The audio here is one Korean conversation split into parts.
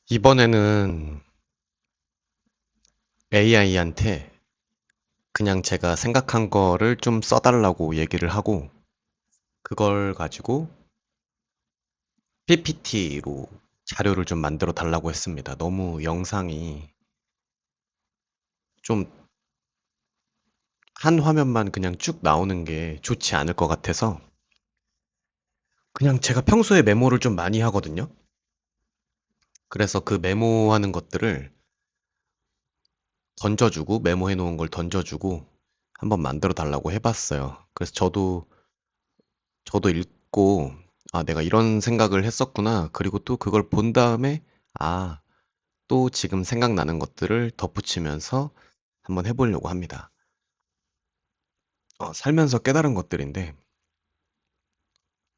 이번에는 AI한테 그냥 제가 생각한 거를 좀 써달라고 얘기를 하고, 그걸 가지고 PPT로 자료를 좀 만들어 달라고 했습니다. 너무 영상이 좀 한 화면만 그냥 쭉 나오는 게 좋지 않을 것 같아서, 그냥 제가 평소에 메모를 좀 많이 하거든요. 그래서 그 메모하는 것들을 던져주고, 메모해 놓은 걸 던져주고, 한번 만들어 달라고 해봤어요. 그래서 저도 읽고, 아, 내가 이런 생각을 했었구나. 그리고 또 그걸 본 다음에, 아, 또 지금 생각나는 것들을 덧붙이면서 한번 해보려고 합니다. 살면서 깨달은 것들인데,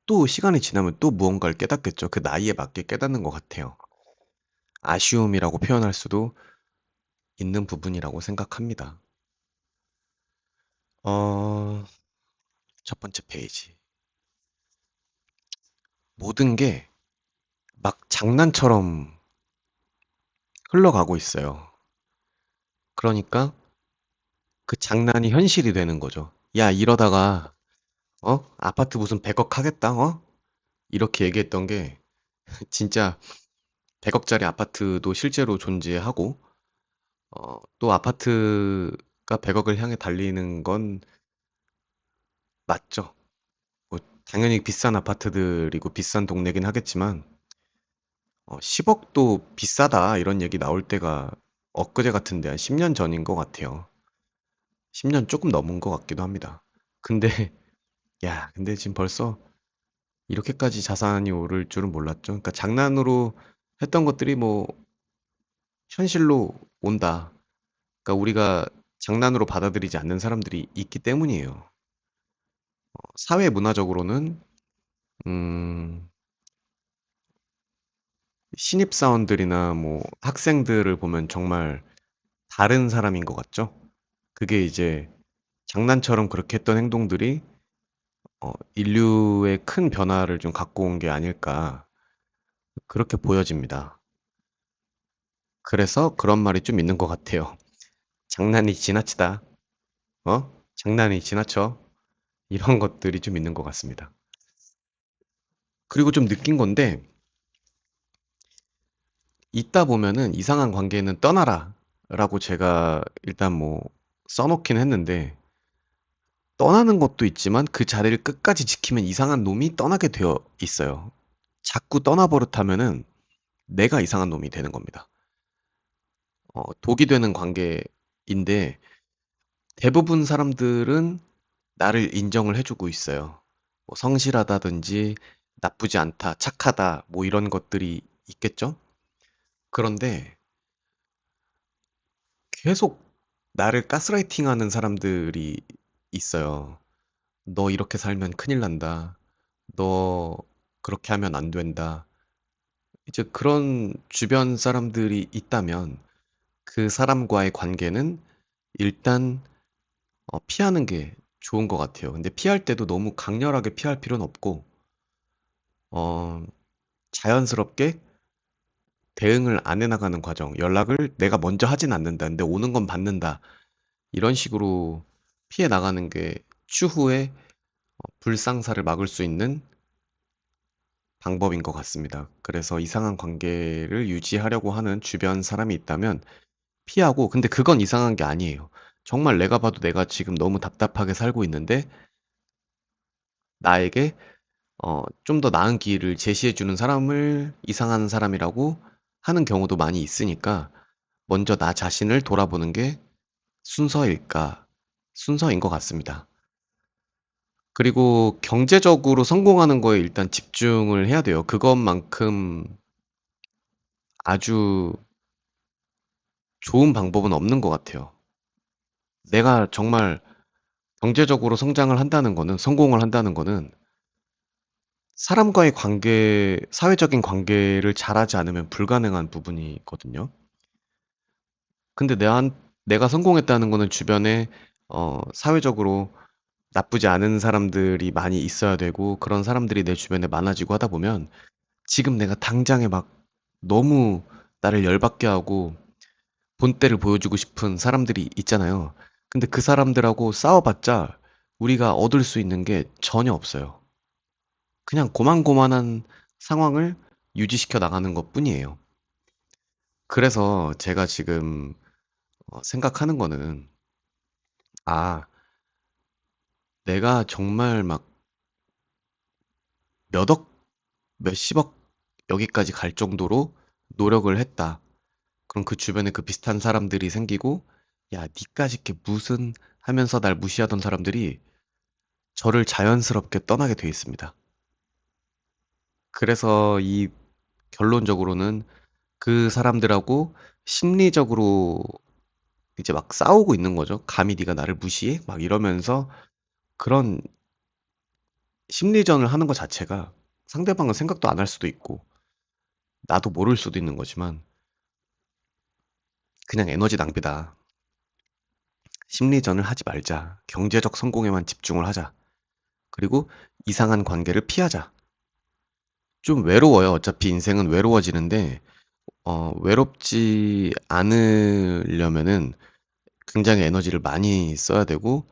또 시간이 지나면 또 무언가를 깨닫겠죠. 그 나이에 맞게 깨닫는 것 같아요. 아쉬움이라고 표현할 수도 있는 부분이라고 생각합니다. 어, 첫 번째 페이지. 모든 게 막 장난처럼 흘러가고 있어요. 그러니까 그 장난이 현실이 되는 거죠. 야, 이러다가 아파트 무슨 100억 하겠다, 이렇게 얘기했던 게 진짜 100억짜리 아파트도 실제로 존재하고, 또 아파트가 100억을 향해 달리는 건 맞죠. 뭐 당연히 비싼 아파트들이고 비싼 동네긴 하겠지만, 10억도 비싸다 이런 얘기 나올 때가 엊그제 같은데 한 10년 전인 것 같아요. 10년 조금 넘은 것 같기도 합니다. 근데, 야, 근데 지금 벌써 이렇게까지 자산이 오를 줄은 몰랐죠. 그러니까 장난으로 했던 것들이 뭐 현실로 온다. 그러니까 우리가 장난으로 받아들이지 않는 사람들이 있기 때문이에요. 사회 문화적으로는 음, 신입사원들이나 뭐 학생들을 보면 정말 다른 사람인 것 같죠. 그게 이제 장난처럼 그렇게 했던 행동들이 인류의 큰 변화를 좀 갖고 온 게 아닐까 그렇게 보여집니다. 그래서 그런 말이 좀 있는 것 같아요. 장난이 지나치다. 장난이 지나쳐. 이런 것들이 좀 있는 것 같습니다. 그리고 좀 느낀 건데, 있다 보면은 이상한 관계는 떠나라. 라고 제가 일단 뭐 써놓긴 했는데, 떠나는 것도 있지만 그 자리를 끝까지 지키면 이상한 놈이 떠나게 되어 있어요. 자꾸 떠나버릇하면은 내가 이상한 놈이 되는 겁니다. 독이 되는 관계인데, 대부분 사람들은 나를 인정을 해주고 있어요. 뭐 성실하다든지, 나쁘지 않다, 착하다, 뭐 이런 것들이 있겠죠? 그런데 계속 나를 가스라이팅하는 사람들이 있어요. 너 이렇게 살면 큰일 난다. 너 그렇게 하면 안 된다. 이제 그런 주변 사람들이 있다면 그 사람과의 관계는 일단 피하는 게 좋은 것 같아요. 근데 피할 때도 너무 강렬하게 피할 필요는 없고, 어, 자연스럽게 대응을 안 해나가는 과정, 연락을 내가 먼저 하진 않는다. 근데 오는 건 받는다. 이런 식으로 피해 나가는 게 추후에 불상사를 막을 수 있는 방법인 것 같습니다. 그래서 이상한 관계를 유지하려고 하는 주변 사람이 있다면 피하고, 근데 그건 이상한 게 아니에요. 정말 내가 봐도 내가 지금 너무 답답하게 살고 있는데, 나에게 좀 더 나은 길을 제시해주는 사람을 이상한 사람이라고 하는 경우도 많이 있으니까, 먼저 나 자신을 돌아보는 게 순서일까? 순서인 것 같습니다. 그리고 경제적으로 성공하는 거에 일단 집중을 해야 돼요. 그것만큼 아주 좋은 방법은 없는 것 같아요. 내가 정말 경제적으로 성장을 한다는 거는, 성공을 한다는 거는 사람과의 관계, 사회적인 관계를 잘하지 않으면 불가능한 부분이거든요. 근데 내가 성공했다는 거는 주변에, 사회적으로 나쁘지 않은 사람들이 많이 있어야 되고, 그런 사람들이 내 주변에 많아지고 하다 보면, 지금 내가 당장에 막 너무 나를 열받게 하고 본때를 보여주고 싶은 사람들이 있잖아요. 근데 그 사람들하고 싸워봤자 우리가 얻을 수 있는 게 전혀 없어요. 그냥 고만고만한 상황을 유지시켜 나가는 것뿐이에요. 그래서 제가 지금 생각하는 거는, 아, 내가 정말 막 몇 억, 몇십억 여기까지 갈 정도로 노력을 했다. 그럼 그 주변에 그 비슷한 사람들이 생기고, 야, 니까짓 게 무슨 하면서 날 무시하던 사람들이 저를 자연스럽게 떠나게 돼 있습니다. 그래서 이 결론적으로는 그 사람들하고 심리적으로 이제 막 싸우고 있는 거죠. 감히 네가 나를 무시해? 막 이러면서 그런 심리전을 하는 것 자체가 상대방은 생각도 안 할 수도 있고 나도 모를 수도 있는 거지만 그냥 에너지 낭비다. 심리전을 하지 말자. 경제적 성공에만 집중을 하자. 그리고 이상한 관계를 피하자. 좀 외로워요. 어차피 인생은 외로워지는데 외롭지 않으려면은 굉장히 에너지를 많이 써야 되고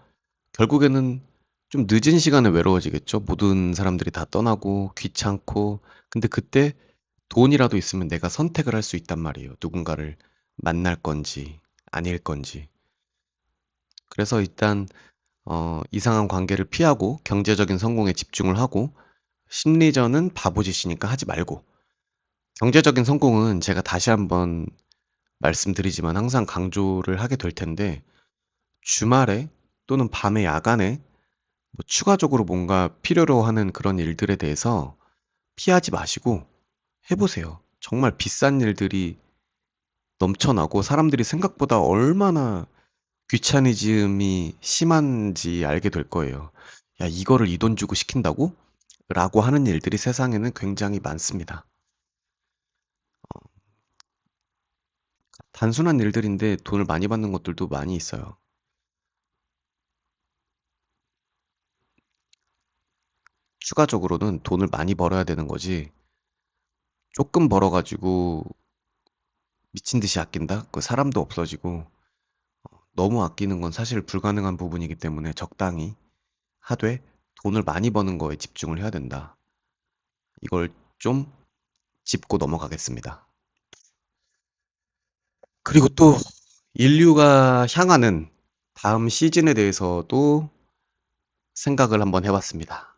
결국에는 좀 늦은 시간에 외로워지겠죠. 모든 사람들이 다 떠나고 귀찮고 근데 그때 돈이라도 있으면 내가 선택을 할 수 있단 말이에요. 누군가를 만날 건지 아닐 건지. 그래서 일단 이상한 관계를 피하고 경제적인 성공에 집중을 하고 심리전은 바보짓이니까 하지 말고 경제적인 성공은 제가 다시 한번 말씀드리지만 항상 강조를 하게 될 텐데 주말에 또는 밤에 야간에 뭐 추가적으로 뭔가 필요로 하는 그런 일들에 대해서 피하지 마시고 해보세요. 정말 비싼 일들이 넘쳐나고 사람들이 생각보다 얼마나 귀차니즘이 심한지 알게 될 거예요. 야, 이거를 이 돈 주고 시킨다고? 라고 하는 일들이 세상에는 굉장히 많습니다. 단순한 일들인데 돈을 많이 받는 것들도 많이 있어요. 추가적으로는 돈을 많이 벌어야 되는 거지. 조금 벌어가지고 미친 듯이 아낀다? 그 사람도 없어지고 너무 아끼는 건 사실 불가능한 부분이기 때문에 적당히 하되 돈을 많이 버는 거에 집중을 해야 된다. 이걸 좀 짚고 넘어가겠습니다. 그리고 또 인류가 향하는 다음 시즌에 대해서도 생각을 한번 해봤습니다.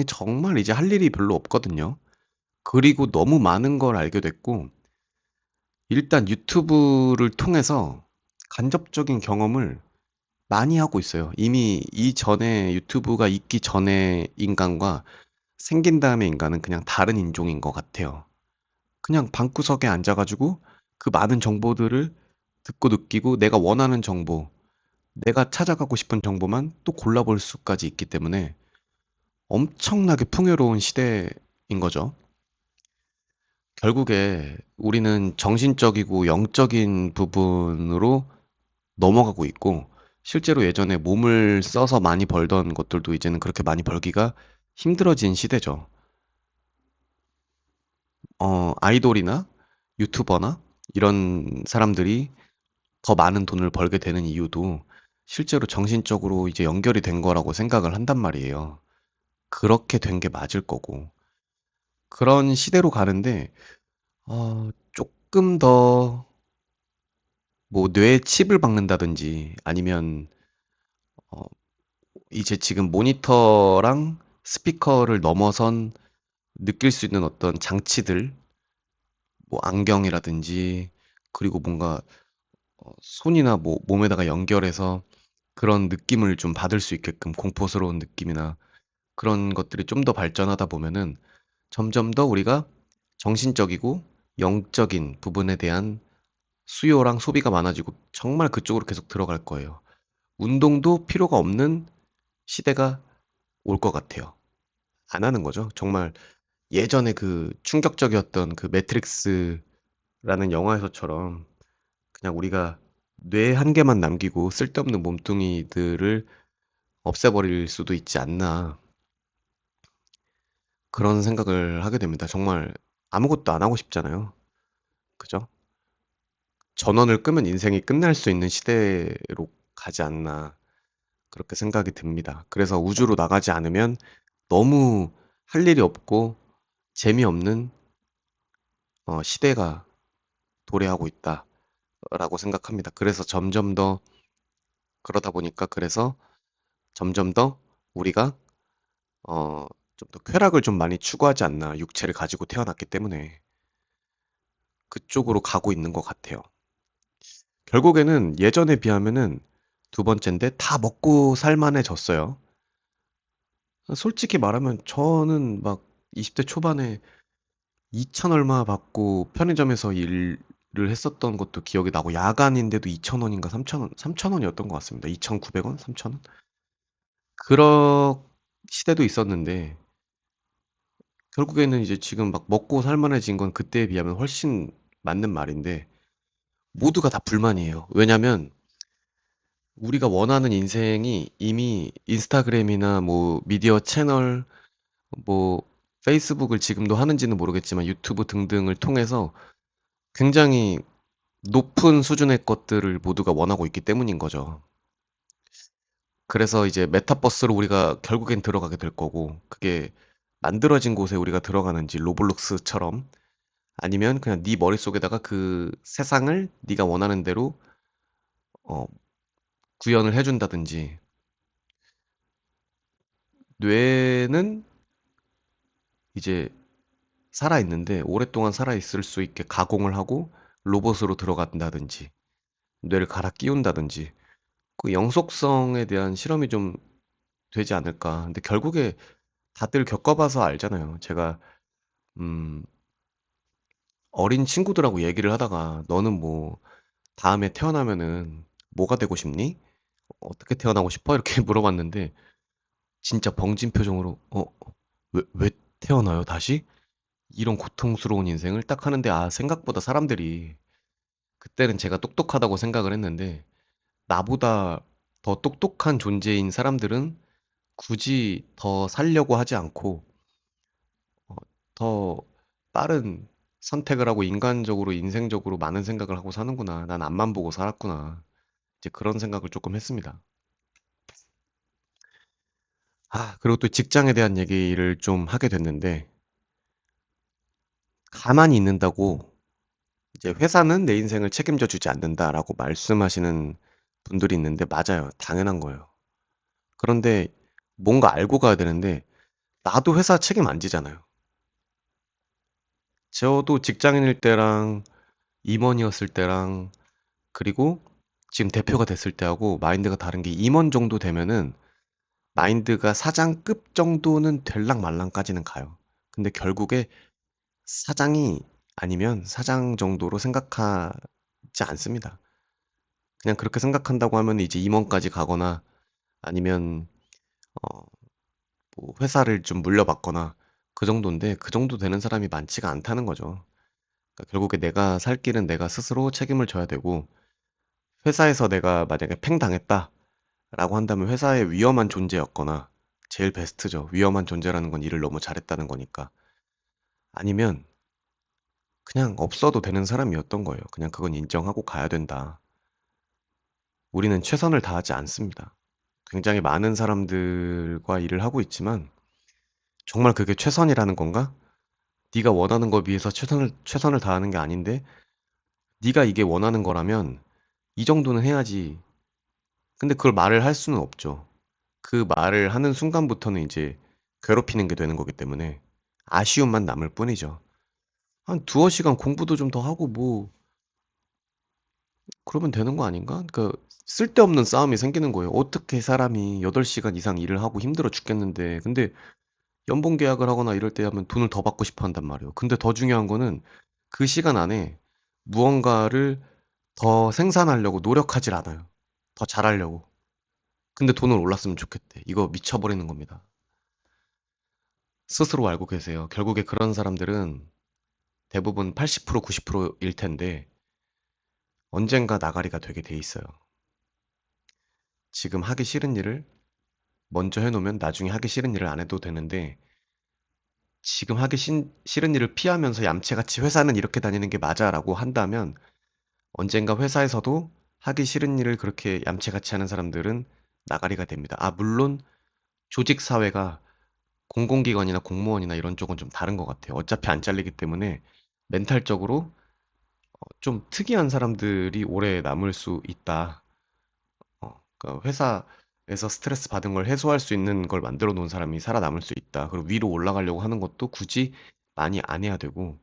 정말 이제 할 일이 별로 없거든요. 그리고 너무 많은 걸 알게 됐고, 일단 유튜브를 통해서 간접적인 경험을 많이 하고 있어요. 이미 이전에 유튜브가 있기 전에 인간과 생긴 다음에 인간은 그냥 다른 인종인 것 같아요. 그냥 방구석에 앉아가지고 그 많은 정보들을 듣고 느끼고 내가 원하는 정보, 내가 찾아가고 싶은 정보만 또 골라볼 수까지 있기 때문에 엄청나게 풍요로운 시대인 거죠. 결국에 우리는 정신적이고 영적인 부분으로 넘어가고 있고, 실제로 예전에 몸을 써서 많이 벌던 것들도 이제는 그렇게 많이 벌기가 힘들어진 시대죠. 아이돌이나 유튜버나 이런 사람들이 더 많은 돈을 벌게 되는 이유도 실제로 정신적으로 이제 연결이 된 거라고 생각을 한단 말이에요. 그렇게 된 게 맞을 거고. 그런 시대로 가는데, 조금 더, 뭐, 뇌에 칩을 박는다든지, 아니면, 어, 이제 지금 모니터랑 스피커를 넘어선 느낄 수 있는 어떤 장치들, 뭐, 안경이라든지, 그리고 뭔가, 손이나 뭐, 몸에다가 연결해서 그런 느낌을 좀 받을 수 있게끔 공포스러운 느낌이나 그런 것들이 좀 더 발전하다 보면은 점점 더 우리가 정신적이고 영적인 부분에 대한 수요랑 소비가 많아지고 정말 그쪽으로 계속 들어갈 거예요. 운동도 필요가 없는 시대가 올 것 같아요. 안 하는 거죠. 정말 예전에 그 충격적이었던 그 매트릭스라는 영화에서처럼 그냥 우리가 뇌 한 개만 남기고 쓸데없는 몸뚱이들을 없애버릴 수도 있지 않나 그런 생각을 하게 됩니다. 정말 아무것도 안 하고 싶잖아요. 그죠? 전원을 끄면 인생이 끝날 수 있는 시대로 가지 않나 그렇게 생각이 듭니다. 그래서 우주로 나가지 않으면 너무 할 일이 없고 재미없는 시대가 도래하고 있다라고 생각합니다. 그래서 점점 더 그러다 보니까 그래서 점점 더 우리가 어, 좀 더 쾌락을 좀 많이 추구하지 않나 육체를 가지고 태어났기 때문에 그쪽으로 가고 있는 것 같아요. 결국에는 예전에 비하면은 두 번째인데 다 먹고 살만해졌어요. 솔직히 말하면 저는 막 20대 초반에 2천 얼마 받고 편의점에서 일을 했었던 것도 기억이 나고 야간인데도 2천 원인가 3천 원, 3천 원이었던 것 같습니다. 2,900원? 3천 원? 그런 시대도 있었는데 결국에는 이제 지금 막 먹고 살만해진 건 그때에 비하면 훨씬 맞는 말인데 모두가 다 불만이에요. 왜냐면 우리가 원하는 인생이 이미 인스타그램이나 뭐 미디어 채널 뭐 페이스북을 지금도 하는지는 모르겠지만 유튜브 등등을 통해서 굉장히 높은 수준의 것들을 모두가 원하고 있기 때문인 거죠. 그래서 이제 메타버스로 우리가 결국엔 들어가게 될 거고 그게 만들어진 곳에 우리가 들어가는지 로블록스처럼 아니면 그냥 네 머릿속에다가 그 세상을 네가 원하는 대로 어, 구현을 해준다든지 뇌는 이제 살아있는데 오랫동안 살아있을 수 있게 가공을 하고 로봇으로 들어간다든지 뇌를 갈아 끼운다든지 그 영속성에 대한 실험이 좀 되지 않을까. 근데 결국에 다들 겪어봐서 알잖아요. 제가 음, 어린 친구들하고 얘기를 하다가 너는 뭐 다음에 태어나면은 뭐가 되고 싶니? 어떻게 태어나고 싶어? 이렇게 물어봤는데 진짜 벙진 표정으로 왜 태어나요 다시? 이런 고통스러운 인생을 딱 하는데 아 생각보다 사람들이 그때는 제가 똑똑하다고 생각을 했는데 나보다 더 똑똑한 존재인 사람들은 굳이 더 살려고 하지 않고 어, 더 빠른 선택을 하고 인간적으로 인생적으로 많은 생각을 하고 사는구나. 난 앞만 보고 살았구나. 이제 그런 생각을 조금 했습니다. 아, 그리고 또 직장에 대한 얘기를 좀 하게 됐는데 가만히 있는다고 이제 회사는 내 인생을 책임져 주지 않는다라고 말씀하시는 분들이 있는데 맞아요. 당연한 거예요. 그런데 뭔가 알고 가야 되는데 나도 회사 책임 안 지잖아요. 저도 직장인일 때랑 임원이었을 때랑 그리고 지금 대표가 됐을 때하고 마인드가 다른 게 임원 정도 되면은 마인드가 사장급 정도는 될랑 말랑까지는 가요. 근데 결국에 사장이 아니면 사장 정도로 생각하지 않습니다. 그냥 그렇게 생각한다고 하면 이제 임원까지 가거나 아니면 어, 뭐 회사를 좀 물려받거나 그 정도인데 그 정도 되는 사람이 많지가 않다는 거죠. 그러니까 결국에 내가 살 길은 내가 스스로 책임을 져야 되고 회사에서 내가 만약에 팽 당했다라고 한다면 회사의 위험한 존재였거나 제일 베스트죠. 위험한 존재라는 건 일을 너무 잘했다는 거니까. 아니면 그냥 없어도 되는 사람이었던 거예요. 그냥 그건 인정하고 가야 된다. 우리는 최선을 다하지 않습니다. 굉장히 많은 사람들과 일을 하고 있지만 정말 그게 최선이라는 건가? 네가 원하는 거 위해서 최선을 다하는 게 아닌데 네가 이게 원하는 거라면 이 정도는 해야지. 근데 그걸 말을 할 수는 없죠. 그 말을 하는 순간부터는 이제 괴롭히는 게 되는 거기 때문에 아쉬움만 남을 뿐이죠. 한 두어 시간 공부도 좀 더 하고 뭐 그러면 되는 거 아닌가? 그 쓸데없는 싸움이 생기는 거예요. 어떻게 사람이 8시간 이상 일을 하고 힘들어 죽겠는데 근데 연봉 계약을 하거나 이럴 때 하면 돈을 더 받고 싶어 한단 말이에요. 근데 더 중요한 거는 그 시간 안에 무언가를 더 생산하려고 노력하질 않아요. 더 잘하려고. 근데 돈을 올랐으면 좋겠대. 이거 미쳐버리는 겁니다. 스스로 알고 계세요. 결국에 그런 사람들은 대부분 80% 90%일 텐데 언젠가 나가리가 되게 돼 있어요. 지금 하기 싫은 일을 먼저 해놓으면 나중에 하기 싫은 일을 안 해도 되는데 지금 하기 싫은 일을 피하면서 얌체같이 회사는 이렇게 다니는 게 맞아라고 한다면 언젠가 회사에서도 하기 싫은 일을 그렇게 얌체같이 하는 사람들은 나가리가 됩니다. 아, 물론 조직 사회가 공공기관이나 공무원이나 이런 쪽은 좀 다른 것 같아요. 어차피 안 잘리기 때문에 멘탈적으로 좀 특이한 사람들이 오래 남을 수 있다. 그러니까 회사에서 스트레스 받은 걸 해소할 수 있는 걸 만들어 놓은 사람이 살아남을 수 있다. 그리고 위로 올라가려고 하는 것도 굳이 많이 안 해야 되고,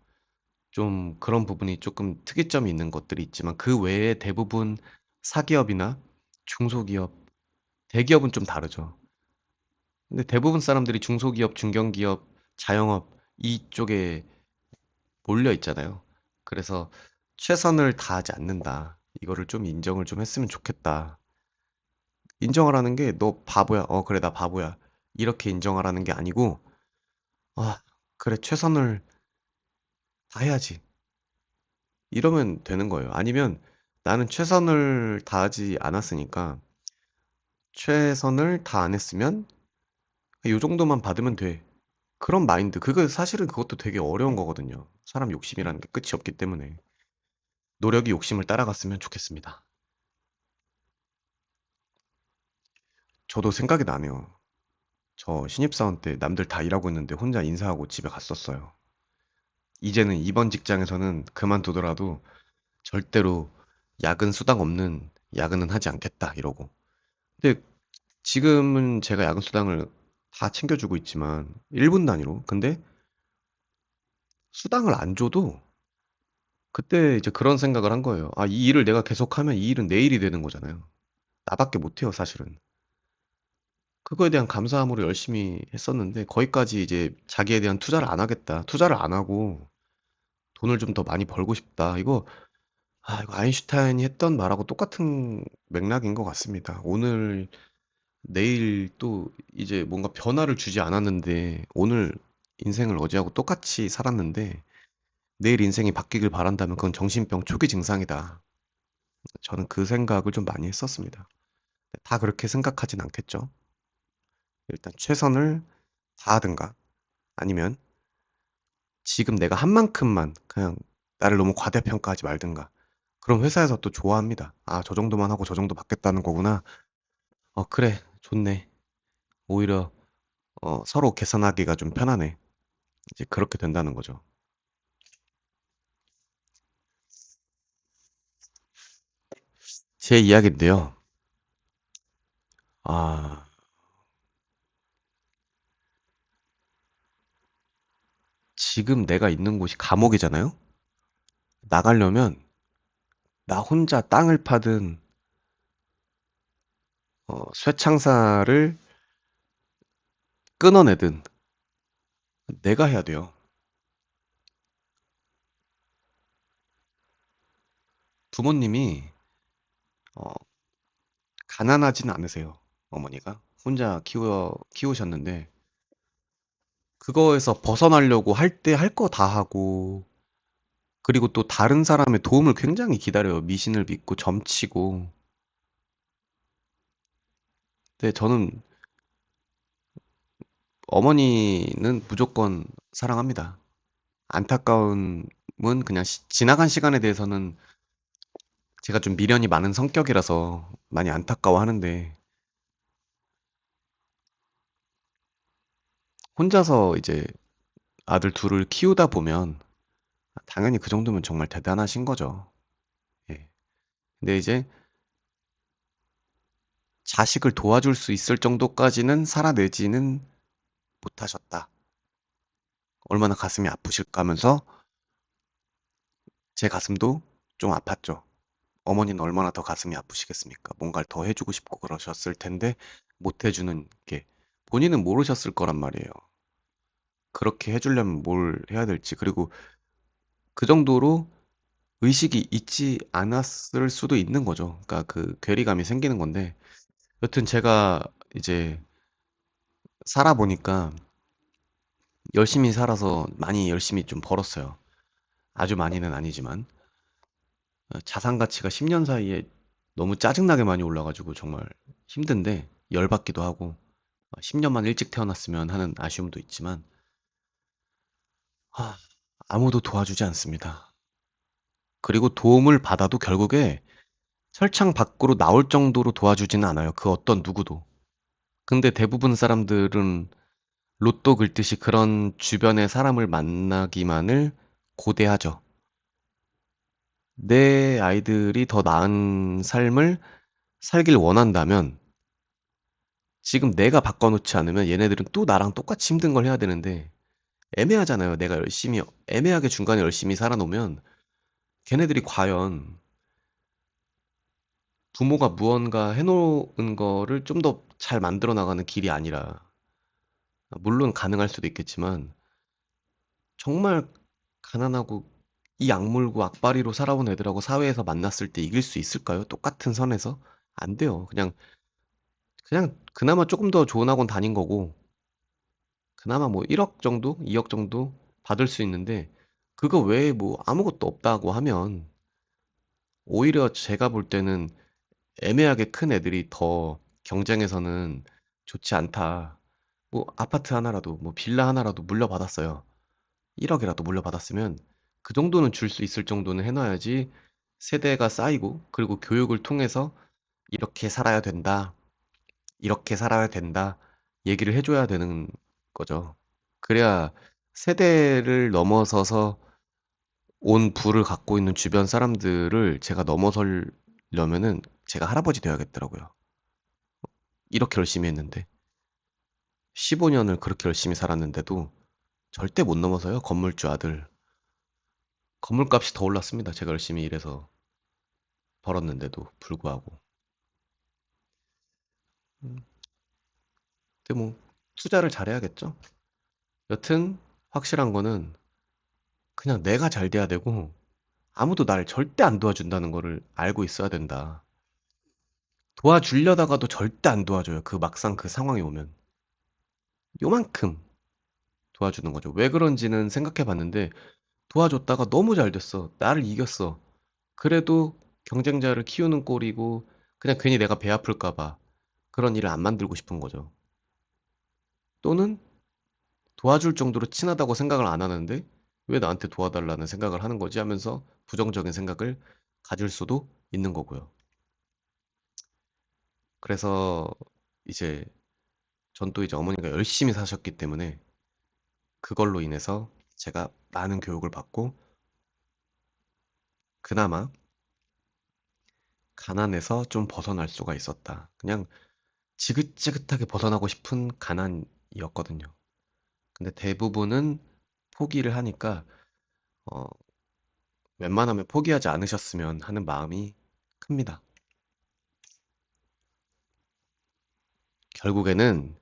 좀 그런 부분이 조금 특이점이 있는 것들이 있지만 그 외에 대부분 사기업이나 중소기업, 대기업은 좀 다르죠. 근데 대부분 사람들이 중소기업, 중견기업, 자영업 이쪽에 몰려 있잖아요. 그래서 최선을 다하지 않는다. 이거를 좀 인정을 좀 했으면 좋겠다. 인정하라는 게 너 바보야. 그래, 나 바보야. 이렇게 인정하라는 게 아니고, 아, 그래, 최선을 다해야지. 이러면 되는 거예요. 아니면 나는 최선을 다하지 않았으니까 최선을 다 안 했으면 요 정도만 받으면 돼. 그런 마인드. 그거 사실은 그것도 되게 어려운 거거든요. 사람 욕심이라는 게 끝이 없기 때문에. 노력이 욕심을 따라갔으면 좋겠습니다. 저도 생각이 나네요. 저 신입사원 때 남들 다 일하고 있는데 혼자 인사하고 집에 갔었어요. 이제는 이번 직장에서는 그만두더라도 절대로 야근 수당 없는 야근은 하지 않겠다 이러고. 근데 지금은 제가 야근 수당을 다 챙겨주고 있지만 1분 단위로. 근데 수당을 안 줘도 그때 이제 그런 생각을 한 거예요. 아, 이 일을 내가 계속하면 이 일은 내 일이 되는 거잖아요. 나밖에 못 해요, 사실은. 그거에 대한 감사함으로 열심히 했었는데 거기까지 이제 자기에 대한 투자를 안 하겠다. 투자를 안 하고 돈을 좀 더 많이 벌고 싶다. 이거 아인슈타인이 했던 말하고 똑같은 맥락인 것 같습니다. 오늘, 내일 또 이제 뭔가 변화를 주지 않았는데 오늘 인생을 어제하고 똑같이 살았는데 내일 인생이 바뀌길 바란다면 그건 정신병 초기 증상이다. 저는 그 생각을 좀 많이 했었습니다. 다 그렇게 생각하진 않겠죠. 일단 최선을 다하든가 아니면 지금 내가 한 만큼만 그냥 나를 너무 과대평가하지 말든가. 그럼 회사에서 또 좋아합니다. 아, 저 정도만 하고 저 정도 받겠다는 거구나. 그래, 좋네. 오히려 서로 계산하기가 좀 편하네. 이제 그렇게 된다는 거죠. 제 이야기인데요. 아, 지금 내가 있는 곳이 감옥이잖아요? 나가려면 나 혼자 땅을 파든 쇠창살을 끊어내든 내가 해야 돼요. 부모님이 어, 가난하진 않으세요. 어머니가 혼자 키우셨는데 그거에서 벗어나려고 할 때 할 거 다 하고 그리고 또 다른 사람의 도움을 굉장히 기다려요. 미신을 믿고 점치고. 근데 저는 어머니는 무조건 사랑합니다. 안타까움은 그냥 지나간 시간에 대해서는 제가 좀 미련이 많은 성격이라서 많이 안타까워하는데 혼자서 이제 아들 둘을 키우다 보면 당연히 그 정도면 정말 대단하신 거죠. 예. 근데 이제 자식을 도와줄 수 있을 정도까지는 살아내지는 못하셨다. 얼마나 가슴이 아프실까 하면서 제 가슴도 좀 아팠죠. 어머니는 얼마나 더 가슴이 아프시겠습니까? 뭔가를 더 해주고 싶고 그러셨을 텐데 못 해주는 게 본인은 모르셨을 거란 말이에요. 그렇게 해주려면 뭘 해야 될지. 그리고 그 정도로 의식이 있지 않았을 수도 있는 거죠. 그러니까 그 괴리감이 생기는 건데 여튼 제가 이제 살아보니까 열심히 살아서 많이 열심히 좀 벌었어요. 아주 많이는 아니지만 자산 가치가 10년 사이에 너무 짜증나게 많이 올라가지고 정말 힘든데 열받기도 하고 10년만 일찍 태어났으면 하는 아쉬움도 있지만 아무도 도와주지 않습니다. 그리고 도움을 받아도 결국에 철창 밖으로 나올 정도로 도와주지는 않아요. 그 어떤 누구도. 근데 대부분 사람들은 로또 긁듯이 그런 주변의 사람을 만나기만을 고대하죠. 내 아이들이 더 나은 삶을 살길 원한다면 지금 내가 바꿔놓지 않으면 얘네들은 또 나랑 똑같이 힘든 걸 해야 되는데 애매하잖아요. 내가 열심히, 애매하게 중간에 열심히 살아놓으면 걔네들이 과연 부모가 무언가 해놓은 거를 좀 더 잘 만들어 나가는 길이 아니라, 물론 가능할 수도 있겠지만, 정말 가난하고 이 악물고 악바리로 살아온 애들하고 사회에서 만났을 때 이길 수 있을까요? 똑같은 선에서? 안 돼요. 그냥 그나마 조금 더 좋은 학원 다닌 거고, 그나마 뭐 1억 정도? 2억 정도 받을 수 있는데, 그거 외에 뭐 아무것도 없다고 하면, 오히려 제가 볼 때는 애매하게 큰 애들이 더 경쟁에서는 좋지 않다. 뭐 아파트 하나라도, 뭐 빌라 하나라도 물려받았어요. 1억이라도 물려받았으면 그 정도는 줄 수 있을 정도는 해놔야지 세대가 쌓이고, 그리고 교육을 통해서 이렇게 살아야 된다, 이렇게 살아야 된다 얘기를 해줘야 되는 거죠. 그래야 세대를 넘어서서 온 부를 갖고 있는 주변 사람들을 제가 넘어서려면은 제가 할아버지 되어야겠더라고요. 이렇게 열심히 했는데 15년을 그렇게 열심히 살았는데도 절대 못 넘어서요. 건물주 아들. 건물값이 더 올랐습니다. 제가 열심히 일해서 벌었는데도 불구하고. 음, 근데 뭐 투자를 잘해야겠죠. 여튼 확실한 거는 그냥 내가 잘 돼야 되고 아무도 나를 절대 안 도와준다는 거를 알고 있어야 된다. 도와주려다가도 절대 안 도와줘요. 그 막상 그 상황이 오면. 요만큼 도와주는 거죠. 왜 그런지는 생각해 봤는데 도와줬다가 너무 잘 됐어. 나를 이겼어. 그래도 경쟁자를 키우는 꼴이고 그냥 괜히 내가 배 아플까 봐 그런 일을 안 만들고 싶은 거죠. 또는 도와줄 정도로 친하다고 생각을 안 하는데 왜 나한테 도와달라는 생각을 하는 거지 하면서 부정적인 생각을 가질 수도 있는 거고요. 그래서 이제 전 또 이제 어머니가 열심히 사셨기 때문에 그걸로 인해서 제가 많은 교육을 받고 그나마 가난에서 좀 벗어날 수가 있었다. 그냥 지긋지긋하게 벗어나고 싶은 가난이었거든요. 근데 대부분은 포기를 하니까 어, 웬만하면 포기하지 않으셨으면 하는 마음이 큽니다. 결국에는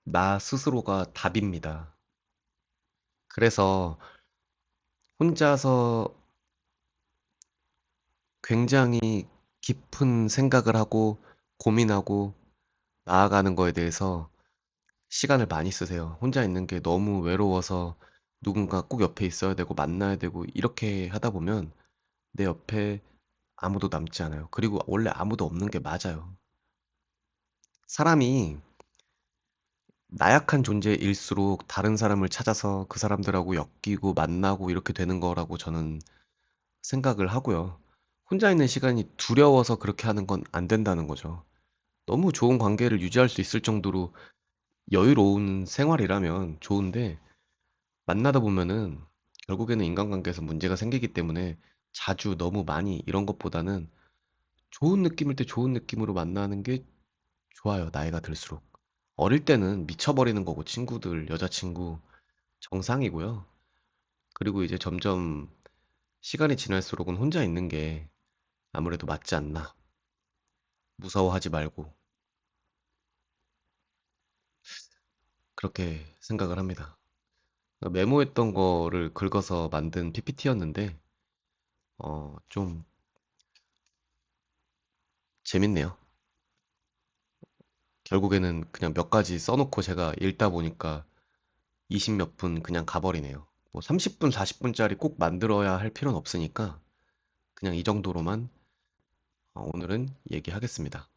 나 스스로가 답입니다. 그래서 혼자서 굉장히 깊은 생각을 하고 고민하고 나아가는 거에 대해서 시간을 많이 쓰세요. 혼자 있는 게 너무 외로워서 누군가 꼭 옆에 있어야 되고 만나야 되고 이렇게 하다 보면 내 옆에 아무도 남지 않아요. 그리고 원래 아무도 없는 게 맞아요. 사람이 나약한 존재일수록 다른 사람을 찾아서 그 사람들하고 엮이고 만나고 이렇게 되는 거라고 저는 생각을 하고요. 혼자 있는 시간이 두려워서 그렇게 하는 건 안 된다는 거죠. 너무 좋은 관계를 유지할 수 있을 정도로 여유로운 생활이라면 좋은데 만나다 보면은 결국에는 인간관계에서 문제가 생기기 때문에 자주 너무 많이 이런 것보다는 좋은 느낌일 때 좋은 느낌으로 만나는 게 좋아요. 나이가 들수록. 어릴 때는 미쳐버리는 거고 친구들, 여자친구 정상이고요. 그리고 이제 점점 시간이 지날수록은 혼자 있는 게 아무래도 맞지 않나. 무서워하지 말고 그렇게 생각을 합니다. 메모했던 거를 긁어서 만든 PPT였는데 좀 재밌네요. 결국에는 그냥 몇 가지 써놓고 제가 읽다 보니까 20 몇 분 그냥 가버리네요. 뭐 30분, 40분짜리 꼭 만들어야 할 필요는 없으니까 그냥 이 정도로만 오늘은 얘기하겠습니다.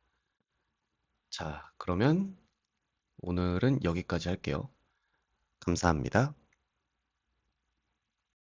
자, 그러면 오늘은 여기까지 할게요. 감사합니다.